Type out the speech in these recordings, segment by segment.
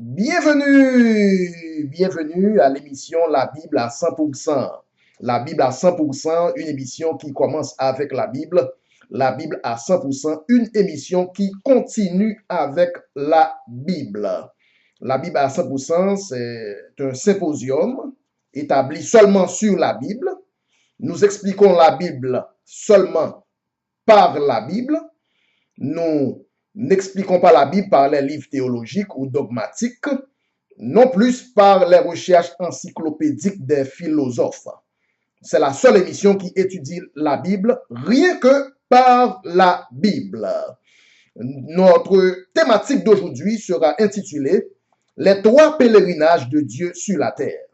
Bienvenue à l'émission La Bible à 100%. La Bible à 100%, une émission qui commence avec la Bible à 100%, une émission qui continue avec la Bible. La Bible à 100%, c'est un symposium établi seulement sur la Bible. Nous expliquons la Bible seulement par la Bible. Nous n'expliquons pas la Bible par les livres théologiques ou dogmatiques, non plus par les recherches encyclopédiques des philosophes. C'est la seule émission qui étudie la Bible, rien que par la Bible. Notre thématique d'aujourd'hui sera intitulée « Les trois pèlerinages de Dieu sur la terre ».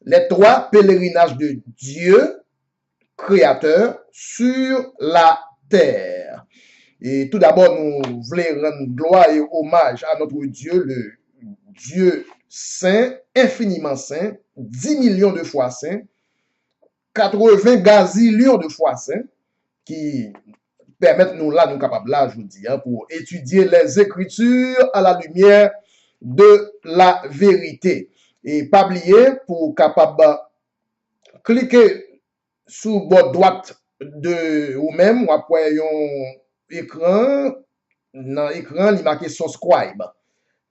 Les trois pèlerinages de Dieu, créateur, sur la terre. Et tout d'abord, nous voulons rendre gloire et hommage à notre Dieu, le Dieu saint, infiniment saint, 10 millions de fois saint, 80 gazillions de fois saint, qui permettent nous là, nous capables là, je vous dis, pour étudier les Écritures à la lumière de la vérité. Et pas oublier, pour capable cliquer sous bord droite de ou même, ou après un écran, dans l'écran, il marqué subscribe.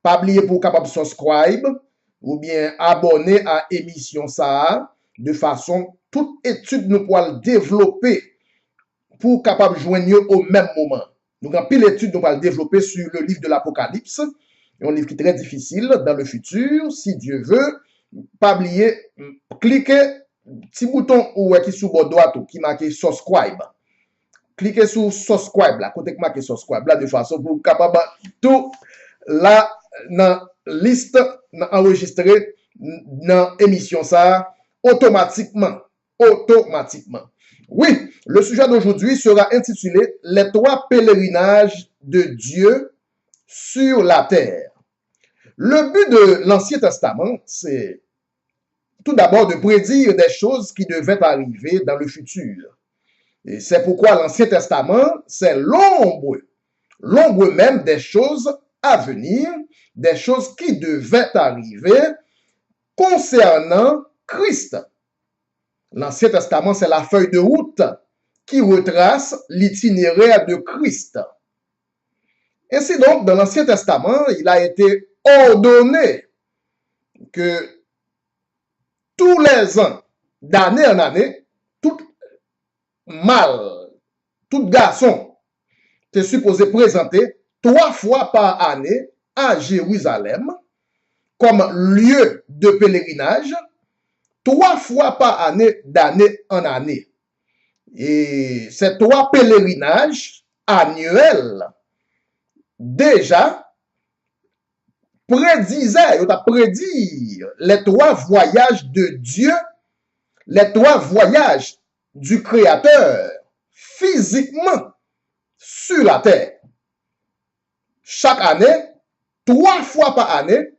Pas oublier pour capable subscribe ou bien abonner à émission ça de façon toute étude nous pourra développer pour capable joindre au même moment. Nous avons pile étude nous pourra développer sur le livre de l'Apocalypse, un livre qui est très difficile dans le futur, si Dieu veut. Pas oublier cliquer petit bouton ou qui sous bord droite qui marqué subscribe. Cliquez sur subscribe là, côté que marqué subscribe là de façon pour capable tout là dans liste enregistrée dans émission ça automatiquement. Oui, le sujet d'aujourd'hui sera intitulé Les trois pèlerinages de Dieu sur la terre. Le but de l'Ancien Testament, c'est tout d'abord de prédire des choses qui devaient arriver dans le futur. Et c'est pourquoi l'Ancien Testament, c'est l'ombre même des choses à venir, des choses qui devaient arriver concernant Christ. L'Ancien Testament, c'est la feuille de route qui retrace l'itinéraire de Christ. Ainsi donc, dans l'Ancien Testament, il a été ordonné que tous les ans, d'année en année, tout mâle, tout garçon, est supposé présenter 3 fois par année à Jérusalem comme lieu de pèlerinage, 3 fois par année, d'année en année. Et ces 3 pèlerinages annuels, déjà, prédit les 3 voyages de Dieu, les 3 voyages du Créateur physiquement sur la terre. Chaque année, 3 fois par année,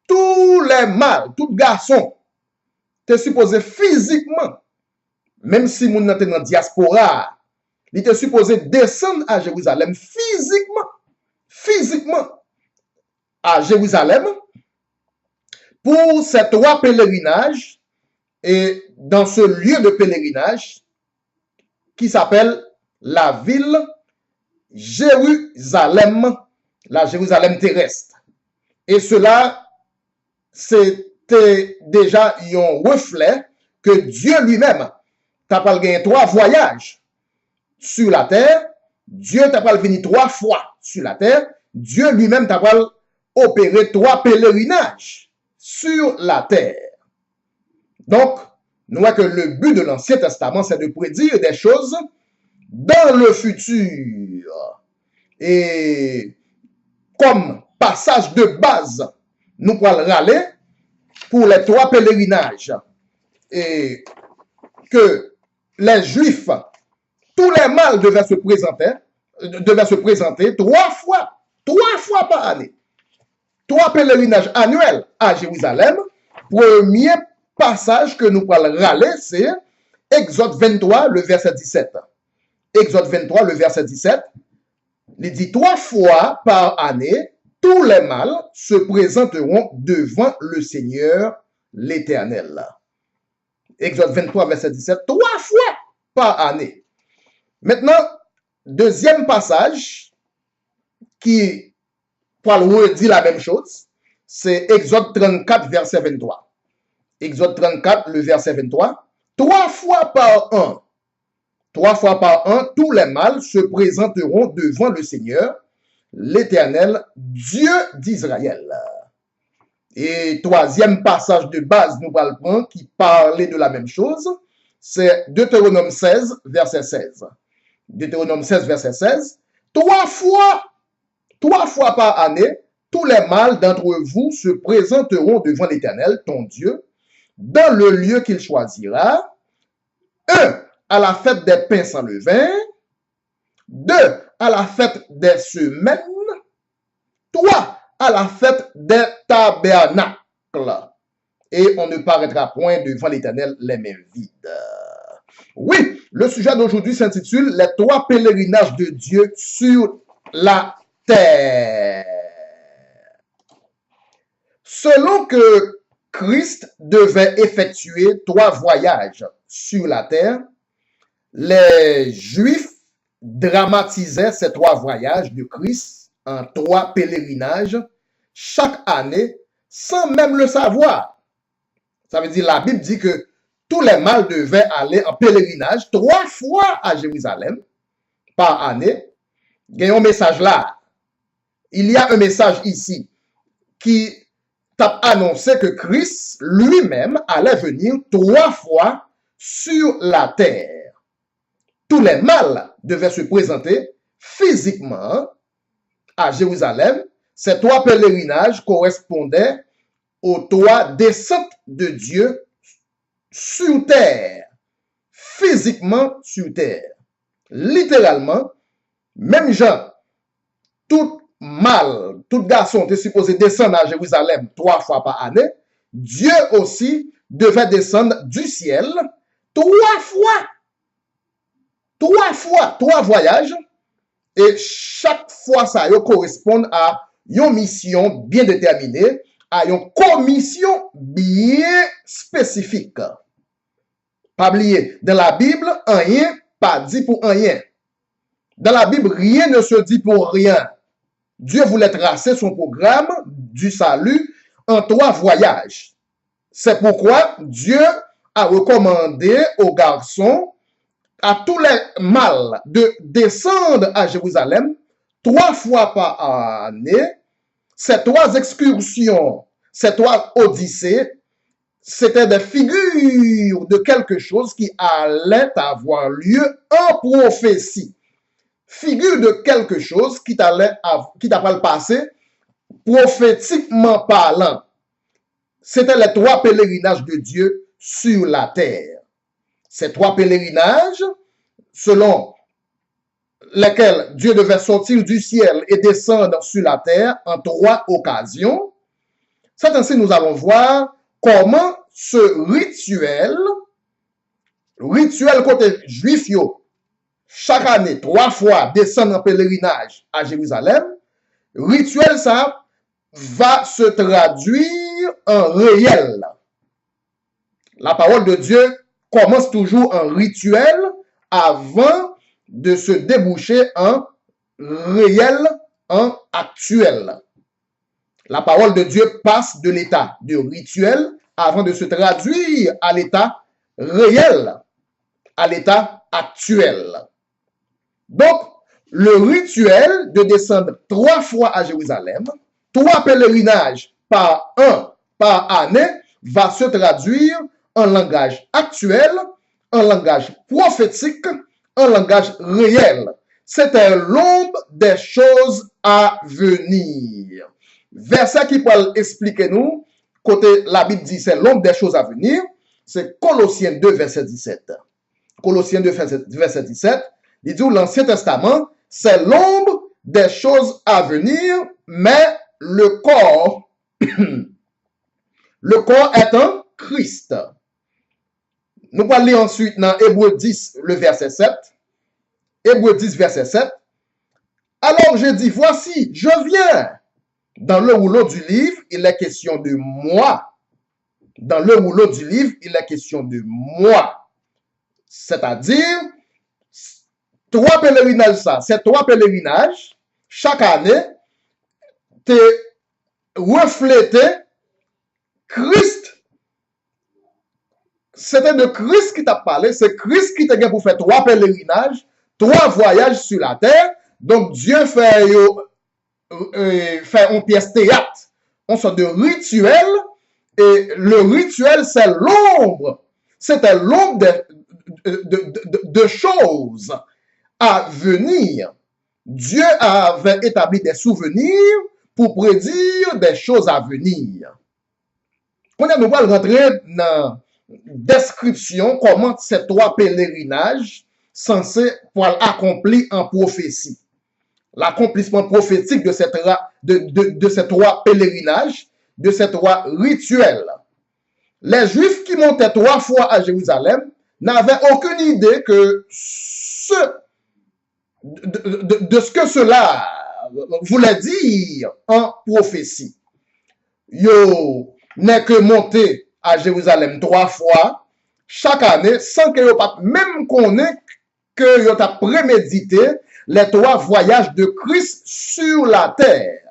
tous les mâles, tout garçon, t'es supposé physiquement, même si moun nan te dans diaspora, il était supposé descendre à Jérusalem physiquement à Jérusalem pour ces 3 pèlerinages et dans ce lieu de pèlerinage qui s'appelle la ville Jérusalem, la Jérusalem terrestre. Et cela, c'était déjà un reflet que Dieu lui-même t'a pas gagné 3 voyages sur la terre. Dieu t'a pas venu 3 fois sur la terre. Dieu lui-même t'a pas opéré 3 pèlerinages sur la terre. Donc, nous voyons que le but de l'Ancien Testament, c'est de prédire des choses dans le futur. Et comme passage de base, nous pourrons râler pour les 3 pèlerinages. Et que les Juifs, tous les mâles devaient se présenter 3 fois par année. 3 pèlerinages annuels à Jérusalem. Premier passage que nous pourrons râler, c'est Exode 23, le verset 17. Exode 23, le verset 17. Il dit 3 fois par année, tous les mâles se présenteront devant le Seigneur l'Éternel. Exode 23, verset 17, 3 fois par année. Maintenant, deuxième passage qui redit la même chose, c'est Exode 34, verset 23. Exode 34, le verset 23. 3 fois par an, 3 fois par an, tous les mâles se présenteront devant le Seigneur, l'Éternel, Dieu d'Israël. Et troisième passage de base, nous parlons, qui parlait de la même chose, c'est Deutéronome 16, verset 16. Deutéronome 16, verset 16. 3 fois par année, tous les mâles d'entre vous se présenteront devant l'Éternel, ton Dieu, dans le lieu qu'il choisira. 1. À la fête des pains sans levain. 2. À la fête des semaines. 3. À la fête des tabernacles. Et on ne paraîtra point devant l'Éternel les mains vides. Oui, le sujet d'aujourd'hui s'intitule « Les 3 pèlerinages de Dieu sur la terre ». Selon que Christ devait effectuer 3 voyages sur la terre, les Juifs dramatisaient ces 3 voyages de Christ en 3 pèlerinages chaque année sans même le savoir. Ça veut dire, la Bible dit que tous les mâles devaient aller en pèlerinage 3 fois à Jérusalem par année. Il y a un message là. Il y a un message ici qui t'a annoncé que Christ lui-même allait venir 3 fois sur la terre. Tous les mâles devaient se présenter physiquement à Jérusalem. Ces 3 pèlerinages correspondaient aux 3 descentes de Dieu sur terre, physiquement sur terre. Littéralement, même Jean, tout mâle, tout garçon était supposé descendre à Jérusalem 3 fois par année. Dieu aussi devait descendre du ciel 3 fois. 3 fois, 3 voyages. Et chaque fois, ça correspond à une mission bien déterminée, à une commission bien spécifique. Pas oublier, dans la Bible, rien pas dit pour rien. Dans la Bible, rien ne se dit pour rien. Dieu voulait tracer son programme du salut en 3 voyages. C'est pourquoi Dieu a recommandé aux garçons, à tous les mâles, de descendre à Jérusalem 3 fois par année. Ces 3 excursions, ces 3 odyssées, c'était des figures de quelque chose qui allait avoir lieu en prophétie. Figure de quelque chose qui t'allait passer prophétiquement parlant. C'était les 3 pèlerinages de Dieu sur la terre. Ces 3 pèlerinages, selon lesquels Dieu devait sortir du ciel et descendre sur la terre en 3 occasions. Cette année, nous allons voir comment ce rituel côté juif, chaque année, 3 fois descendre en pèlerinage à Jérusalem, rituel ça va se traduire en réel. La parole de Dieu commence toujours en rituel avant de se déboucher en réel, en actuel. La parole de Dieu passe de l'état de rituel avant de se traduire à l'état réel, à l'état actuel. Donc, le rituel de descendre 3 fois à Jérusalem, 3 pèlerinages par année, va se traduire en langage actuel, en langage prophétique, en langage réel. C'était l'ombre des choses à venir. Verset qui peut expliquer nous, côté la Bible dit c'est l'ombre des choses à venir, c'est Colossiens 2, verset 17. Colossiens 2, verset 17, il dit l'Ancien Testament, c'est l'ombre des choses à venir, mais le corps est en Christ. Nous allons lire ensuite dans Hébreux 10, le verset 7. Hébreux 10, verset 7. Alors je dis, voici, je viens. Dans le rouleau du livre, il est question de moi. Dans le rouleau du livre, il est question de moi. C'est-à-dire, trois pèlerinages, ça, ces trois pèlerinages, chaque année, te reflété Christ. C'était de Christ qui t'a parlé, c'est Christ qui t'a dit pour faire trois pèlerinages, trois voyages sur la terre. Donc Dieu fait une pièce théâtre, on sort de rituel, et le rituel c'est l'ombre. C'était l'ombre de choses à venir. Dieu avait établi des souvenirs pour prédire des choses à venir. On a nous rentrer dans description comment ces trois pèlerinages censés pour accomplir en prophétie. L'accomplissement prophétique de ces trois pèlerinages, de ces trois rituels. Les Juifs qui montaient trois fois à Jérusalem n'avaient aucune idée que de ce que cela voulait dire en prophétie. Yo n'est que monté à Jérusalem trois fois chaque année sans que yo pas même connaît que yo t'a prémédité les trois voyages de Christ sur la terre.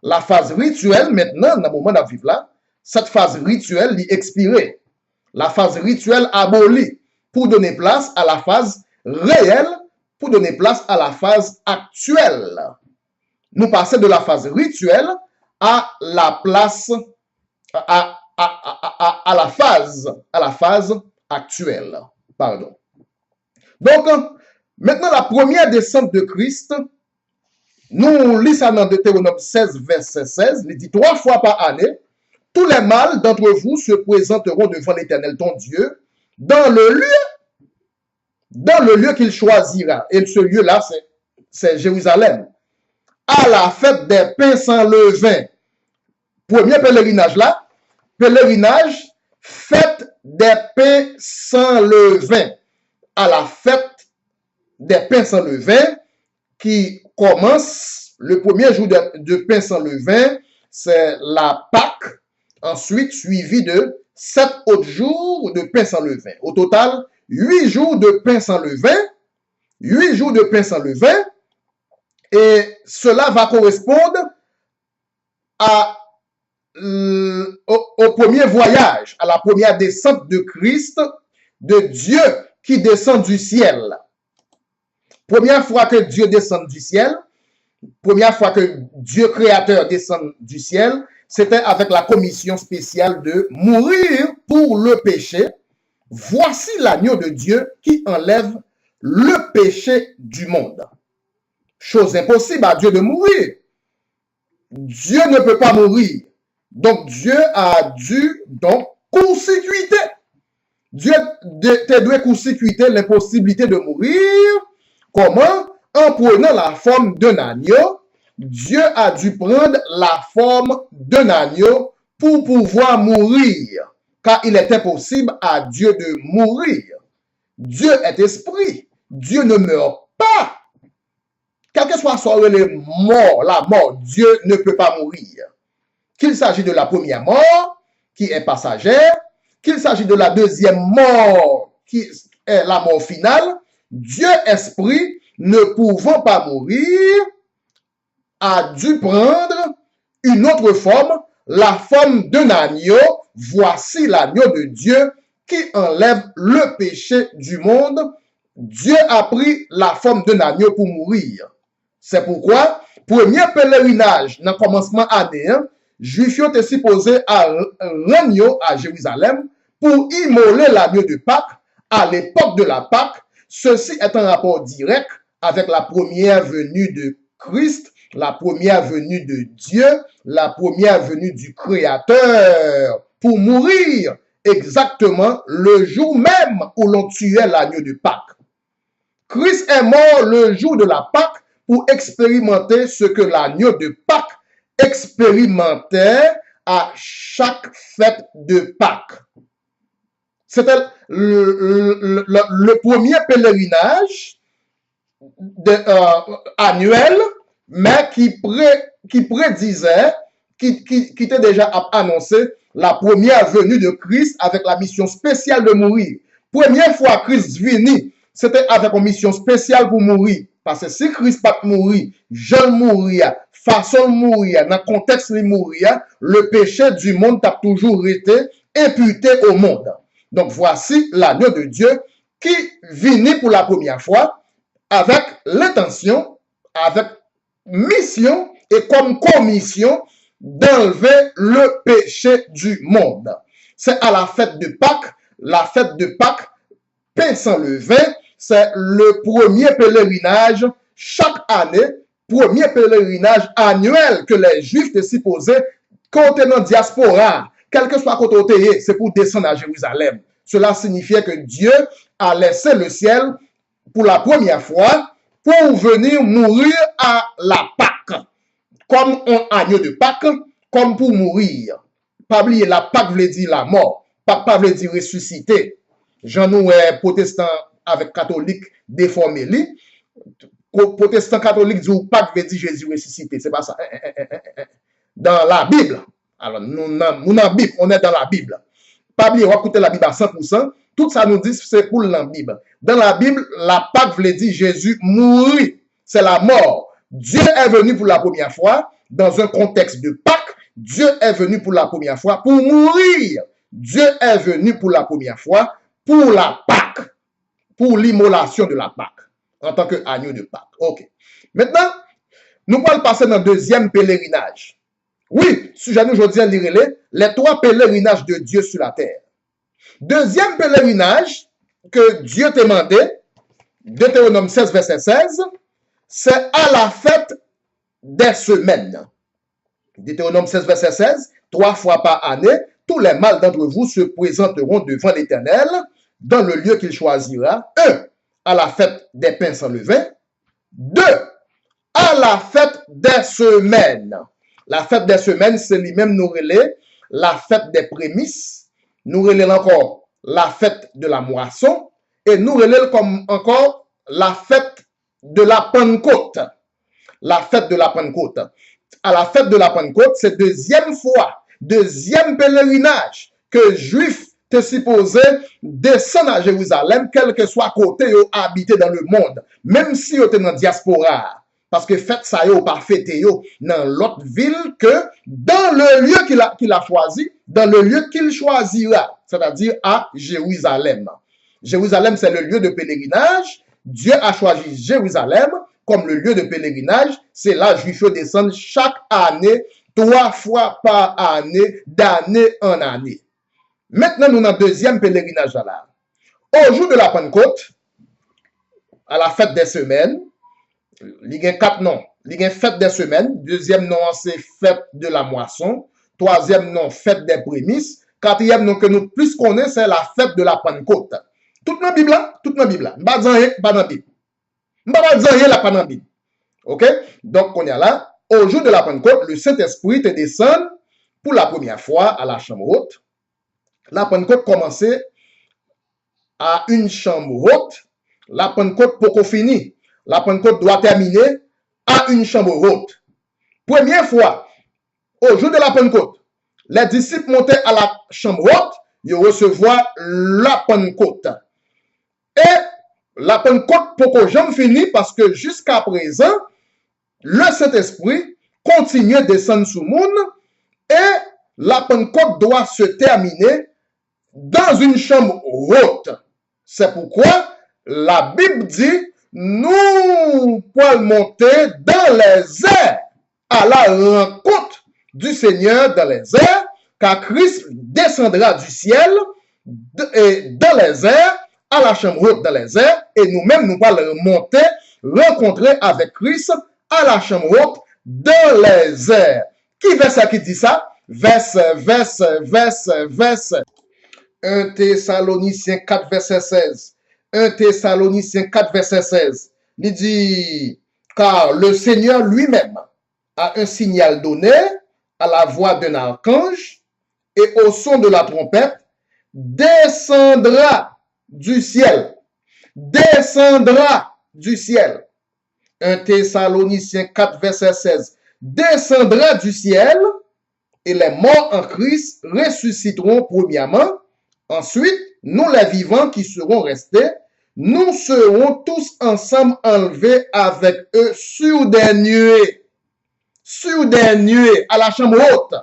La phase rituelle maintenant dans le moment de vivre là, cette phase rituelle est expirée. La phase rituelle abolie pour donner place à la phase réelle, pour donner place à la phase actuelle. Nous passons de la phase rituelle à la place à la phase actuelle. Pardon. Donc, maintenant, la première descente de Christ, nous lisons dans Deutéronome 16, verset 16, il dit 3 fois par année, tous les mâles d'entre vous se présenteront devant l'Éternel ton Dieu dans le lieu qu'il choisira. Et ce lieu-là, c'est Jérusalem. À la fête des pains sans levain. Premier pèlerinage là, pèlerinage, fête des pains sans levain. À la fête des pains sans levain qui commence le premier jour de pains sans levain, c'est la Pâque, ensuite suivi de 7 autres jours de pains sans levain. Au total, 8 jours de pains sans levain, 8 jours de pains sans levain, et cela va correspondre au premier voyage, à la première descente de Christ, de Dieu qui descend du ciel. Première fois que Dieu descend du ciel, première fois que Dieu créateur descend du ciel, c'était avec la commission spéciale de mourir pour le péché. Voici l'agneau de Dieu qui enlève le péché du monde. Chose impossible à Dieu de mourir. Dieu ne peut pas mourir. Donc Dieu a dû donc court-circuiter. Dieu doit court-circuiter l'impossibilité de mourir. Comment? En prenant la forme d'un agneau. Dieu a dû prendre la forme d'un agneau pour pouvoir mourir. Car il est impossible à Dieu de mourir. Dieu est esprit. Dieu ne meurt pas. Quel que soit la mort, Dieu ne peut pas mourir. Qu'il s'agit de la première mort, qui est passagère, qu'il s'agit de la deuxième mort, qui est la mort finale, Dieu esprit, ne pouvant pas mourir, a dû prendre une autre forme, la forme d'un agneau. Voici l'agneau de Dieu qui enlève le péché du monde. Dieu a pris la forme d'un agneau pour mourir. C'est pourquoi, premier pèlerinage dans le commencement année, Juifs étaient supposés à l'agneau à Jérusalem pour immoler l'agneau de Pâques à l'époque de la Pâque. Ceci est un rapport direct avec la première venue de Christ, la première venue de Dieu, la première venue du Créateur pour mourir exactement le jour même où l'on tuait l'agneau de Pâques. Christ est mort le jour de la Pâque pour expérimenter ce que l'agneau de Pâques expérimentait à chaque fête de Pâques. C'était le premier pèlerinage annuel, mais qui prédisait, qui était déjà annoncé la première venue de Christ avec la mission spéciale de mourir. Première fois Christ venu, c'était avec une mission spéciale pour mourir. Parce que si Christ pas mourir, je mourir, façon mourir, dans le contexte de mourir, le péché du monde a toujours été imputé au monde. Donc voici l'agneau de Dieu qui vient pour la première fois avec l'intention, avec mission et comme commission d'enlever le péché du monde. C'est à la fête de Pâques, pain sans levain, c'est le premier pèlerinage chaque année, premier pèlerinage annuel que les Juifs étaient supposés côté dans diaspora, quel que soit côté, c'est pour descendre à Jérusalem. Cela signifiait que Dieu a laissé le ciel pour la première fois pour venir mourir à la Pâque, comme un agneau de Pâques, comme pour mourir. Pas oublier, la Pâque veut dire la mort, Pâque veut dire ressusciter. Jean nous est protestant avec catholique déformé. Protestant catholique dit Pâque veut dire Jésus ressuscité. C'est pas ça. Dans la Bible. Alors, nous dans la Bible, on est dans la Bible. Pas oublier, on va écouter la Bible à 100%. Tout ça nous dit, c'est pour la Bible. Dans la Bible, la Pâque veut dire Jésus mourir. C'est la mort. Dieu est venu pour la première fois dans un contexte de Pâques. Dieu est venu pour la première fois pour mourir. Dieu est venu pour la première fois pour la Pâque, pour l'immolation de la Pâque, en tant qu'agneau de Pâque. Ok. Maintenant, nous allons passer dans le deuxième pèlerinage. Oui, sujet nous aujourd'hui, les trois pèlerinages de Dieu sur la terre. Deuxième pèlerinage que Dieu t'a demandé, Deutéronome 16, verset 16, c'est à la fête des semaines. Deutéronome 16, verset 16, 3 fois par année, tous les mâles d'entre vous se présenteront devant l'Éternel dans le lieu qu'il choisira. 1. À la fête des pains sans levain. 2. À la fête des semaines. La fête des semaines, c'est lui-même nous relais la fête des prémices. Nous relais encore la fête de la moisson. Et nous relais comme encore la fête de la Pentecôte. La fête de la Pentecôte. À la fête de la Pentecôte, c'est deuxième fois, deuxième pèlerinage que Juifs te supposé descendre à Jérusalem, quel que soit côté yo habité dans le monde, même si yo te dans diaspora. Parce que fête ça yo pas fêté yo dans l'autre ville que dans le lieu qu'il a choisi, dans le lieu qu'il choisira, c'est-à-dire à Jérusalem. Jérusalem, c'est le lieu de pèlerinage. Dieu a choisi Jérusalem comme le lieu de pèlerinage. C'est là que les Juifs descendent chaque année, 3 fois par année, d'année en année. Maintenant, nous avons un deuxième pèlerinage là. Au jour de la Pentecôte, à la fête des semaines, il y a 4 noms. Il y a fête des semaines. Deuxième nom, c'est fête de la moisson. Troisième nom, fête des prémices. Quatrième nom que nous plus connaissons, c'est la fête de la Pentecôte. Tout dans la Bible, tout dans la Bible. Pas dans la Bible. Pas dans la Bible. OK? Donc, on est là. Au jour de la Pentecôte, le Saint-Esprit te descend pour la première fois à la chambre haute. La Pentecôte commençait à une chambre haute. La Pentecôte pour fini. La Pentecôte doit terminer à une chambre haute. Première fois, au jour de la Pentecôte, les disciples montaient à la chambre haute, ils recevoir la Pentecôte. Et la Pentecôte pour que j'en finisse parce que jusqu'à présent, le Saint-Esprit continue de descendre sur le monde et la Pentecôte doit se terminer dans une chambre haute. C'est pourquoi la Bible dit, nous pouvons monter dans les airs à la rencontre du Seigneur dans les airs, car Christ descendra du ciel et dans les airs, à la chambre haute dans les airs, et nous-mêmes nous allons monter, rencontrer avec Christ à la chambre haute dans les airs. Qui verset qui dit ça? Verse 1 Thessaloniciens 4, verset 16. 1 Thessaloniciens 4, verset 16. Il dit, car le Seigneur lui-même a un signal donné à la voix d'un archange et au son de la trompette, descendra du ciel. Descendra du ciel. 1 Thessaloniciens 4, verset 16. descendra du ciel et les morts en Christ ressusciteront premièrement. Ensuite, nous les vivants qui serons restés, nous serons tous ensemble enlevés avec eux sur des nuées, à la chambre haute,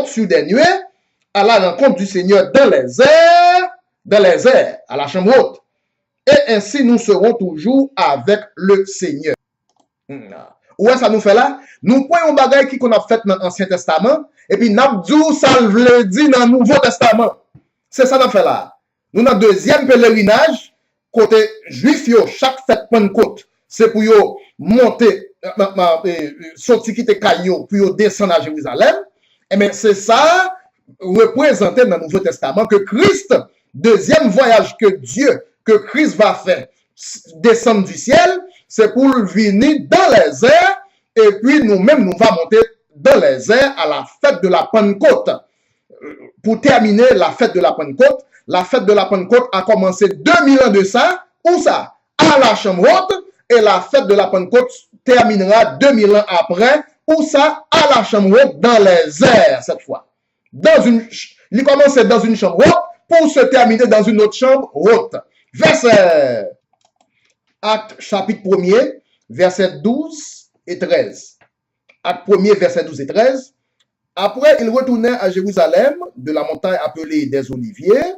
sur des nuées, à la rencontre du Seigneur dans les airs, à la chambre haute. Et ainsi, nous serons toujours avec le Seigneur. Ouais, ça nous fait là? Nous prenons un bagage qui qu'on a fait dans l'Ancien Testament, et puis nous avons ça le dit dans le Nouveau Testament. C'est ça qu'on fait là. Nous avons deuxième pèlerinage, côté juif, chaque fête Pentecôte, c'est pour yo monter, sortir quitter Caillou, pour yo descendre à Jérusalem. Et bien, c'est ça représenté dans le Nouveau Testament que Christ, deuxième voyage que Christ va faire descendre du ciel, c'est pour venir dans les airs, et puis nous-mêmes, nous va monter dans les airs à la fête de la Pentecôte. Pour terminer la fête de la Pentecôte a commencé 2000 ans de ça, où ça? À la chambre haute, et la fête de la Pentecôte terminera 2000 ans après, où ça? À la chambre haute, dans les airs, cette fois. Il commence dans une chambre haute, pour se terminer dans une autre chambre haute. Verset, Acte chapitre 1er, verset 12 et 13. Acte 1er, verset 12 et 13. Après, il retournait à Jérusalem, de la montagne appelée des Oliviers,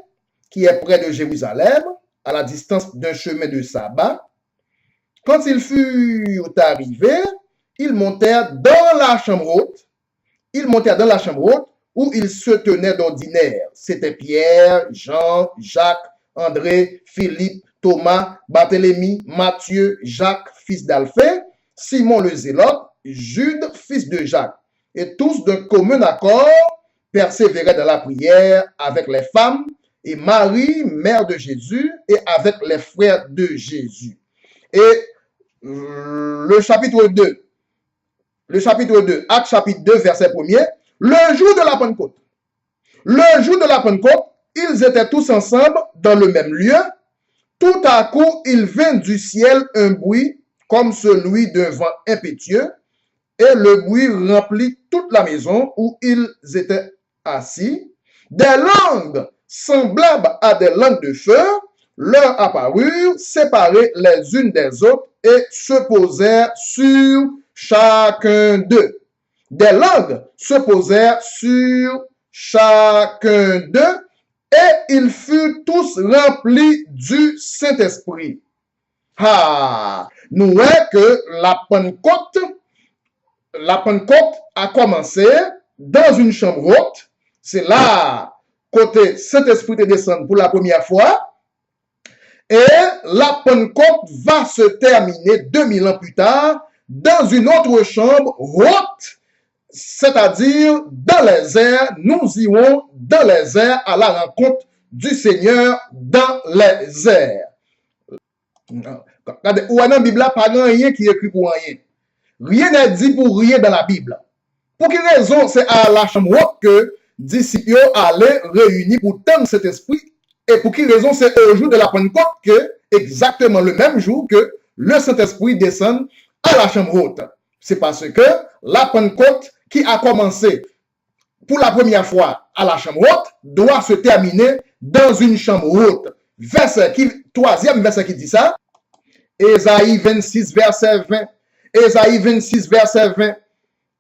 qui est près de Jérusalem, à la distance d'un chemin de sabbat. Quand ils furent arrivés, ils montèrent dans la chambre haute. Où ils se tenaient d'ordinaire. C'était Pierre, Jean, Jacques, André, Philippe, Thomas, Barthélemy, Matthieu, Jacques, fils d'Alphée, Simon le Zélote, Jude, fils de Jacques. Et tous d'un commun accord persévéraient dans la prière avec les femmes et Marie, mère de Jésus, et avec les frères de Jésus. Et le chapitre 2, Acte chapitre 2, verset 1er, le jour de la Pentecôte, ils étaient tous ensemble dans le même lieu. Tout à coup, il vint du ciel un bruit comme celui d'un vent impétueux, et le bruit remplit toute la maison où ils étaient assis. Des langues semblables à des langues de feu leur apparurent, séparées les unes des autres, et se posèrent sur chacun d'eux. Des langues se posèrent sur chacun d'eux, et ils furent tous remplis du Saint-Esprit. Nous voyons que la Pentecôte a commencé dans une chambre haute. C'est là, côté Saint-Esprit est descendu pour la première fois. Et la Pentecôte va se terminer 2000 ans plus tard dans une autre chambre haute, c'est-à-dire dans les airs. Nous irons dans les airs à la rencontre du Seigneur dans les airs. Regardez, ou dans la Bible, pas rien qui est écrit pour rien. Rien n'est dit pour rien dans la Bible. Pour quelle raison c'est à la chambre haute que disciples allaient réunis pour tendre cet esprit? Et pour quelle raison c'est au jour de la Pentecôte que, exactement le même jour que le Saint-Esprit descend à la chambre haute? C'est parce que la Pentecôte qui a commencé pour la première fois à la chambre haute doit se terminer dans une chambre haute. Troisième verset qui dit ça, Ésaïe 26, verset 20. Ésaïe 26, verset 20.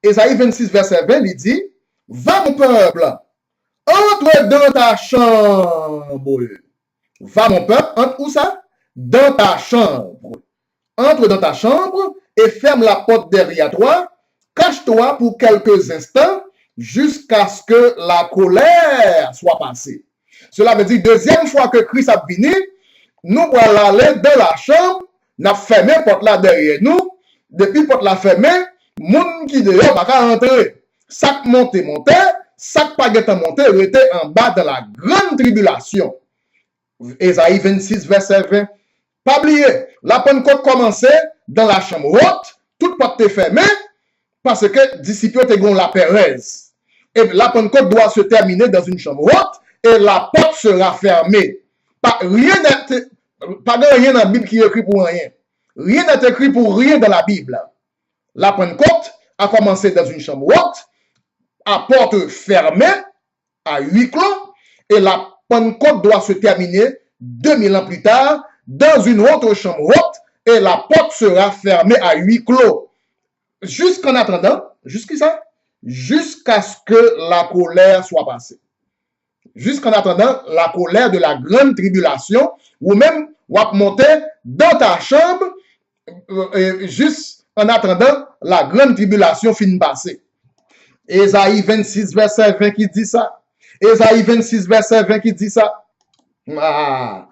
Ésaïe 26, verset 20, il dit, va mon peuple, entre dans ta chambre. Va mon peuple, entre où ça? Dans ta chambre. Entre dans ta chambre et ferme la porte derrière toi. Cache-toi pour quelques instants jusqu'à ce que la colère soit passée. Cela veut dire, deuxième fois que Christ a venu, nous allons aller dans la chambre, nous avons fermé la porte là derrière nous. Depuis la porte là fermée, moun qui dehors va pas rentrer. Sac monté, sac pas monté, était en bas de la grande tribulation. Ésaïe 26, verset 20. Pas oublier, la Pentecôte commençait dans la chambre haute, toute porte est fermée, parce que disciples ont la Pérez. Et la Pentecôte doit se terminer dans une chambre haute, et la porte sera fermée. Pas rien dans la Bible qui est écrit pour rien. Rien n'est écrit pour rien dans la Bible. La Pentecôte a commencé dans une chambre haute, à porte fermée, à huis clos, et la Pentecôte doit se terminer 2000 ans plus tard dans une autre chambre haute, et la porte sera fermée à huis clos. Jusqu'en attendant, jusqu'à ce que la colère soit passée. Jusqu'en attendant la colère de la grande tribulation, ou même, ou à monter dans ta chambre, juste en attendant la grande tribulation fin passée. Ésaïe 26, verset 20 qui dit ça. Ésaïe 26, verset 20 qui dit ça. Ah.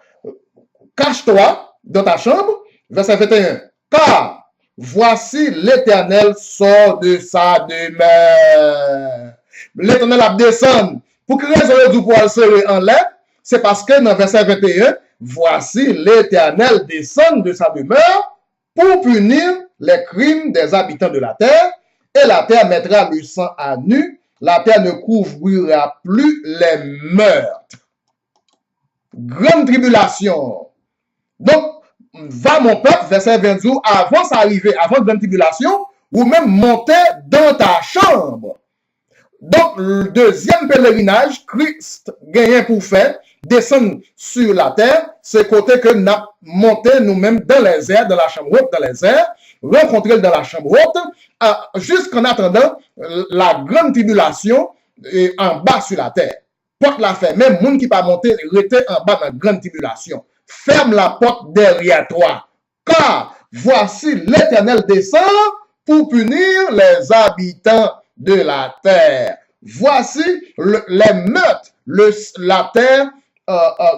Cache-toi dans ta chambre, verset 21. Car voici l'Éternel sort de sa demeure. L'Éternel a descendu. Pour que raison du poil serré en l'air, c'est parce que dans verset 21, voici l'Éternel descend de sa demeure pour punir les crimes des habitants de la terre, et la terre mettra le sang à nu, la terre ne couvrira plus les meurtres. Grande tribulation. Donc, va mon peuple, verset 22, avant ça arriver, avant grande tribulation, ou même monter dans ta chambre. Donc, le deuxième pèlerinage, Christ gagne pour faire, descendre sur la terre, c'est côté que nous avons monté nous-mêmes dans les airs, dans la chambre haute, dans les airs, rencontrer dans la chambre haute, jusqu'en attendant la grande tribulation en bas sur la terre. Porte la ferme, même monde qui pas monter, rester en bas dans la grande tribulation. Ferme la porte derrière toi, car voici l'Éternel descend pour punir les habitants de la terre. Voici les meurtres, la terre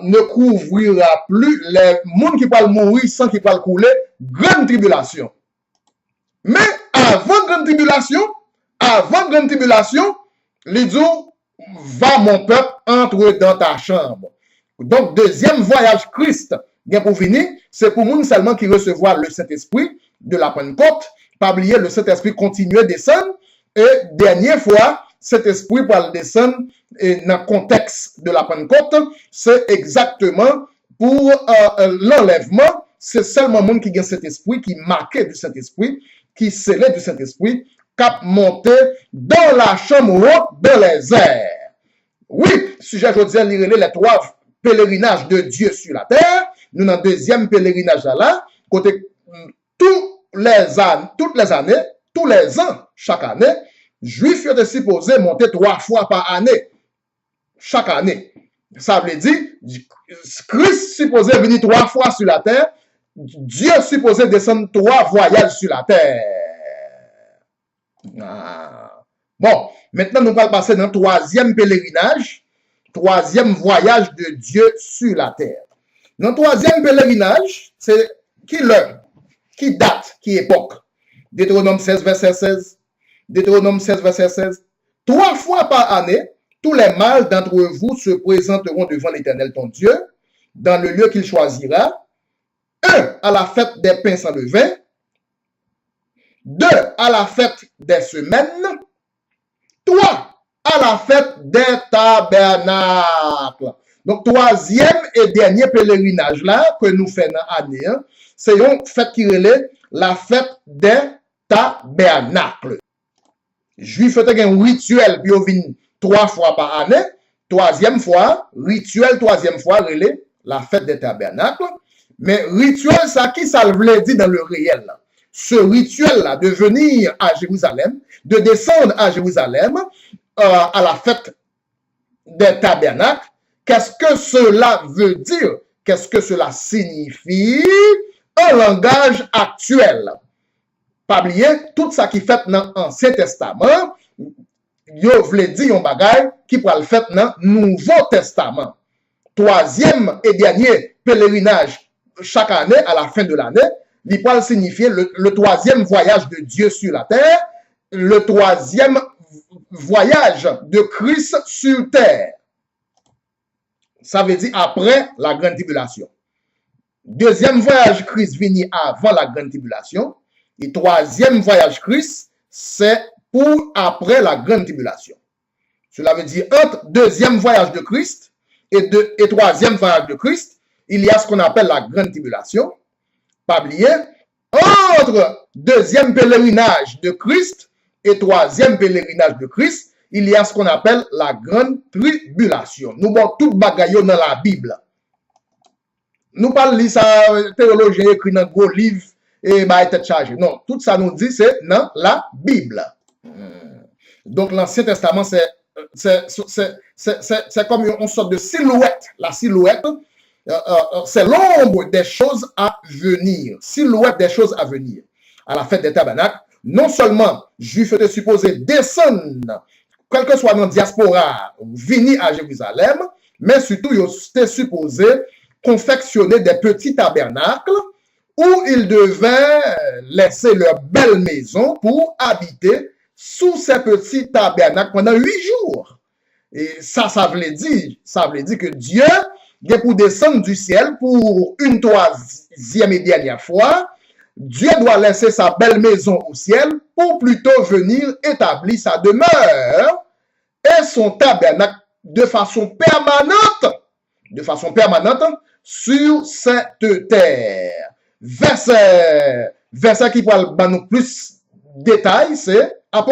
ne couvrira plus les gens qui peuvent mourir sans qu'ils peuvent couler. Grande tribulation. Mais avant grande tribulation, les dit, va mon peuple, entre dans ta chambre. Donc, deuxième voyage Christ, bien pour finir, c'est pour nous seulement qui recevoir le Saint-Esprit de la Pentecôte. Pas oublier, le Saint-Esprit continue à descendre. Et dernière fois, cet esprit pour le descendre dans le contexte de la Pentecôte, c'est exactement pour l'enlèvement. C'est seulement le monde qui a cet esprit, qui marquait du Saint-Esprit, qui scellait du Saint-Esprit, qui a monté dans la chambre haute, dans les airs. Oui, sujet aujourd'hui, les trois pèlerinages de Dieu sur la terre. Nous avons un deuxième pèlerinage là, côté toutes les années, tous les ans, chaque année, Juifs étaient supposés monter 3 fois par année. Chaque année. Ça veut dire, Christ supposé venir 3 fois sur la terre, Dieu supposé descendre 3 voyages sur la terre. Ah. Bon, maintenant nous allons passer dans le troisième pèlerinage, troisième voyage de Dieu sur la terre. Dans le troisième pèlerinage, c'est qui l'heure, qui date, qui époque. Deutéronome 16, verset 16. Deutéronome 16, verset 16. 3 fois par année, tous les mâles d'entre vous se présenteront devant l'Éternel ton Dieu, dans le lieu qu'il choisira. 1, à la fête des pains sans levain. 2, à la fête des semaines. 3, à la fête des tabernacles. Donc, troisième et dernier pèlerinage là, que nous faisons dans l'année, c'est une fête qui relève la fête des tabernacles. Juif fait un rituel, puis on vient 3 fois par année. Troisième fois, rituel, troisième fois, relève la fête des tabernacles. Mais rituel, ça qui ça veut dire dans le réel. Ce rituel-là de venir à Jérusalem, de descendre à Jérusalem à la fête des tabernacles, qu'est-ce que cela veut dire? Qu'est-ce que cela signifie? Un langage actuel. Pas oublier, tout ça qui fait dans l'Ancien Testament, yo vle di yon bagay qui pour le fait dans Nouveau Testament. Troisième et dernier pèlerinage chaque année, à la fin de l'année, il peut signifier le troisième voyage de Dieu sur la terre, le troisième voyage de Christ sur terre. Ça veut dire après la grande tribulation. Deuxième voyage Christ venu avant la grande tribulation. Et troisième voyage Christ, c'est pour après la grande tribulation. Cela veut dire entre deuxième voyage de Christ et troisième voyage de Christ, il y a ce qu'on appelle la grande tribulation. Pas oublier, entre deuxième pèlerinage de Christ et troisième pèlerinage de Christ, il y a ce qu'on appelle la grande tribulation. Nous avons tout bagaille dans la Bible. Nous parlons de ça, théologien écrit dans gros livre et bah tête chargée. Non, tout ça nous dit c'est dans la Bible. Donc l'Ancien Testament c'est comme une sorte de silhouette. La silhouette, c'est l'ombre des choses à venir. Silhouette des choses à venir. À la fête des tabernacles, non seulement Juifs étaient supposés descendre, quel que soit dans la diaspora, venir à Jérusalem, mais surtout ils étaient supposés confectionner des petits tabernacles où ils devaient laisser leur belle maison pour habiter sous ces petits tabernacles pendant 8 jours. Et ça veut dire que Dieu est pour descendre du ciel pour une troisième et dernière fois. Dieu doit laisser sa belle maison au ciel pour plutôt venir établir sa demeure et son tabernacle de façon permanente sur cette terre. Verset qui parle nous plus de détails, c'est Apocalypse